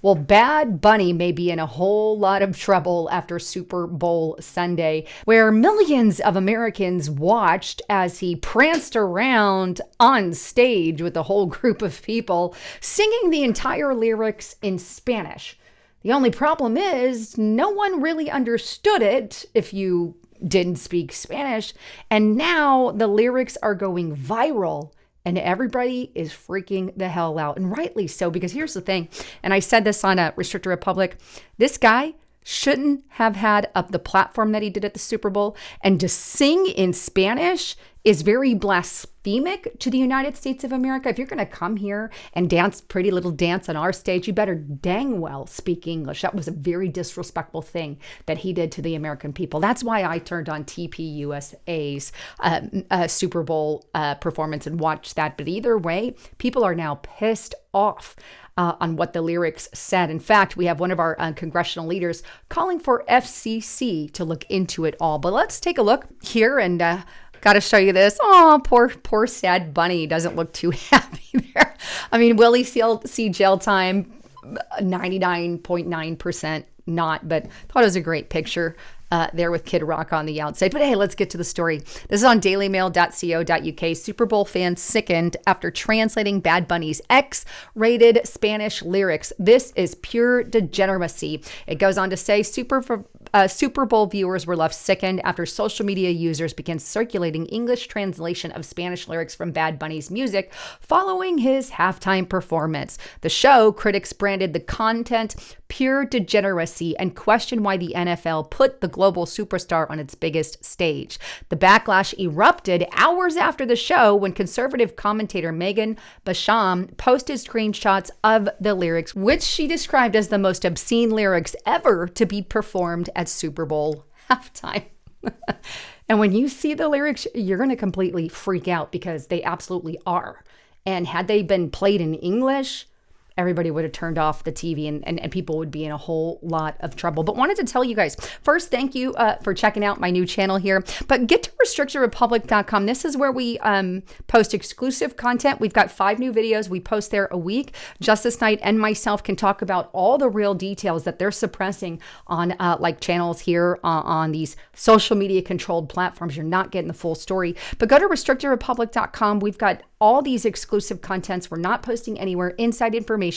Well, Bad Bunny may be in a whole lot of trouble after Super Bowl Sunday, where millions of Americans watched as he pranced around on stage with a whole group of people singing the entire lyrics in Spanish. The only problem is no one really understood it if you didn't speak Spanish, and now the lyrics are going viral. And everybody is freaking the hell out. And rightly so, because here's the thing. And I said this on a Restricted Republic. This guy shouldn't have had up the platform that he did at the Super Bowl. And to sing in Spanish is very blasphemic to the United States of America. If you're going to come here and dance Pretty Little Dance on our stage, you better dang well speak English. That was a very disrespectful thing that he did to the American people. That's why I turned on TPUSA's Super Bowl performance and watched that. But either way, people are now pissed off on what the lyrics said. In fact, we have one of our congressional leaders calling for FCC to look into it all. But let's take a look here and got to show you this. Oh, poor sad Bunny doesn't look too happy there. I mean, will he see jail time? 99.9% not, but thought it was a great picture there with Kid Rock on the outside. But hey, let's get to the story. This is on dailymail.co.uk. Super Bowl fans sickened after translating Bad Bunny's X-rated Spanish lyrics. This is pure degeneracy. It goes on to say Super Bowl viewers were left sickened after social media users began circulating English translation of Spanish lyrics from Bad Bunny's music following his halftime performance. The show, critics branded the content pure degeneracy and questioned why the NFL put the global superstar on its biggest stage. The backlash erupted hours after the show when conservative commentator Megan Basham posted screenshots of the lyrics, which she described as the most obscene lyrics ever to be performed at Super Bowl halftime. And when you see the lyrics, you're going to completely freak out because they absolutely are. And had they been played in English, everybody would have turned off the TV and people would be in a whole lot of trouble. But wanted to tell you guys, first, thank you for checking out my new channel here. But get to restrictedrepublic.com. This is where we post exclusive content. We've got 5 new videos we post there a week. Justice Knight and myself can talk about all the real details that they're suppressing on like channels here on these social media controlled platforms. You're not getting the full story. But go to restrictedrepublic.com. We've got all these exclusive contents. We're not posting anywhere. Inside information.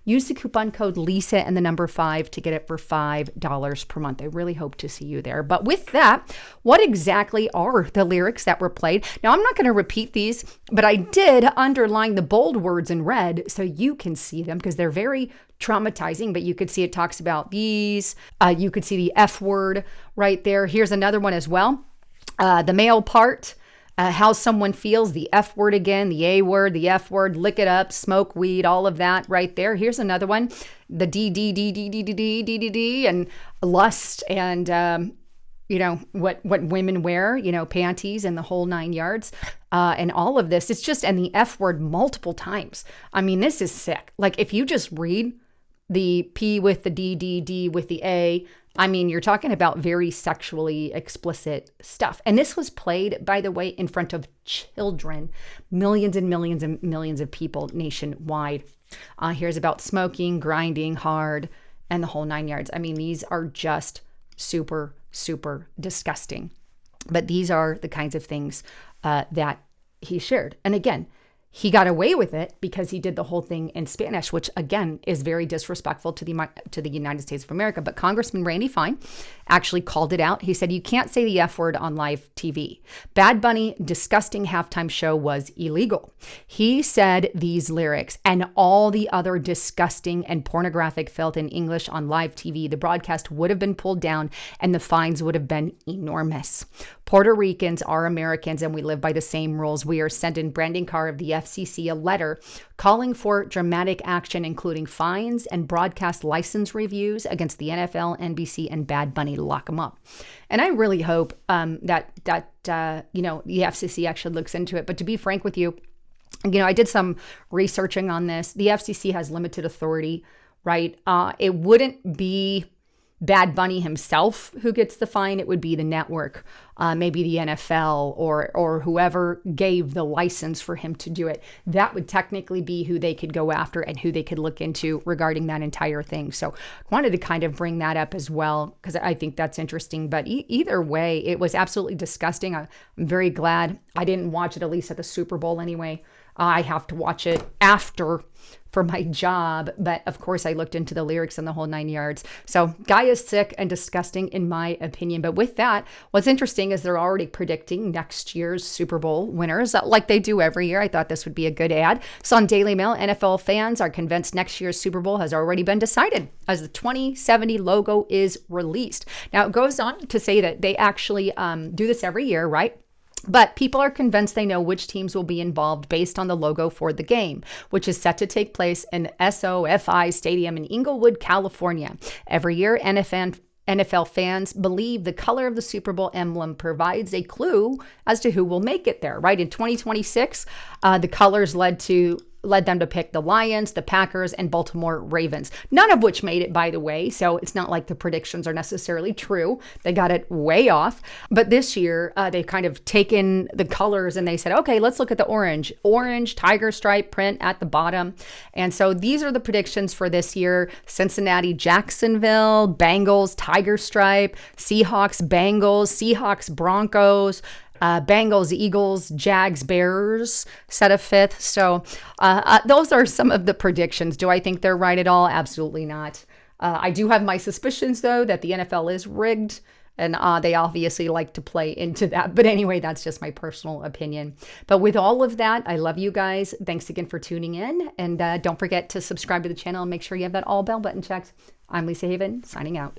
Use the coupon code Lisa and the number 5 to get it for $5 per month. I really hope to see you there. But with that, what exactly are the lyrics that were played? Now, I'm not going to repeat these, but I did underline the bold words in red so you can see them because they're very traumatizing, but you could see it talks about these. You could see the F word right there. Here's another one as well. The male part. How someone feels, the F word again, the A word, the F word, lick it up, smoke weed, all of that right there. Here's another one, the D, and lust and, what women wear, panties and the whole 9 yards and all of this. It's just, and the F word multiple times. I mean, this is sick. Like if you just read the P with the D with the A, I mean, you're talking about very sexually explicit stuff. And this was played, by the way, in front of children, millions and millions and millions of people nationwide. Here's about smoking, grinding hard, and the whole 9 yards. I mean, these are just super, super disgusting. But these are the kinds of things that he shared. And again, he got away with it because he did the whole thing in Spanish, which again is very disrespectful to the United States of America. But Congressman Randy Fine actually called it out. He said, you can't say the F word on live TV. Bad Bunny disgusting halftime show was illegal. He said these lyrics and all the other disgusting and pornographic filth in English on live TV, the broadcast would have been pulled down and the fines would have been enormous. Puerto Ricans are Americans and we live by the same rules. We are sending Brandon Carr of the FCC a letter calling for dramatic action, including fines and broadcast license reviews against the NFL, NBC, and Bad Bunny to lock them up. And I really hope that the FCC actually looks into it. But to be frank with you, I did some researching on this. The FCC has limited authority, right? It wouldn't be Bad Bunny himself who gets the fine. It would be the network, maybe the NFL or whoever gave the license for him to do it. That would technically be who they could go after and who they could look into regarding that entire thing. So I wanted to kind of bring that up as well because I think that's interesting. But either way, it was absolutely disgusting. I'm very glad I didn't watch it, at least at the Super Bowl anyway. I have to watch it after for my job. But of course, I looked into the lyrics and the whole 9 yards. So guy is sick and disgusting in my opinion. But with that, what's interesting is they're already predicting next year's Super Bowl winners like they do every year. I thought this would be a good ad. So on Daily Mail, NFL fans are convinced next year's Super Bowl has already been decided as the 2070 logo is released. Now it goes on to say that they actually do this every year, right? But people are convinced they know which teams will be involved based on the logo for the game, which is set to take place in SoFi Stadium in Inglewood, California. Every year, NFL fans believe the color of the Super Bowl emblem provides a clue as to who will make it there, right? In 2026, the colors led them to pick the Lions, the Packers, and Baltimore Ravens, none of which made it, by the way. So it's not like the predictions are necessarily true. They got it way off. But this year, they've kind of taken the colors and they said, okay, let's look at the orange tiger stripe print at the bottom. And so these are the predictions for this year: Cincinnati, Jacksonville, Bengals, tiger stripe, Seahawks, Bengals, Seahawks, Broncos, Bengals, Eagles, Jags, Bears set a fifth. So those are some of the predictions. Do I think they're right at all? Absolutely not. I do have my suspicions, though, that the NFL is rigged, and they obviously like to play into that. But anyway, that's just my personal opinion. But with all of that, I love you guys. Thanks again for tuning in. And don't forget to subscribe to the channel and make sure you have that all bell button checked. I'm Lisa Haven, signing out.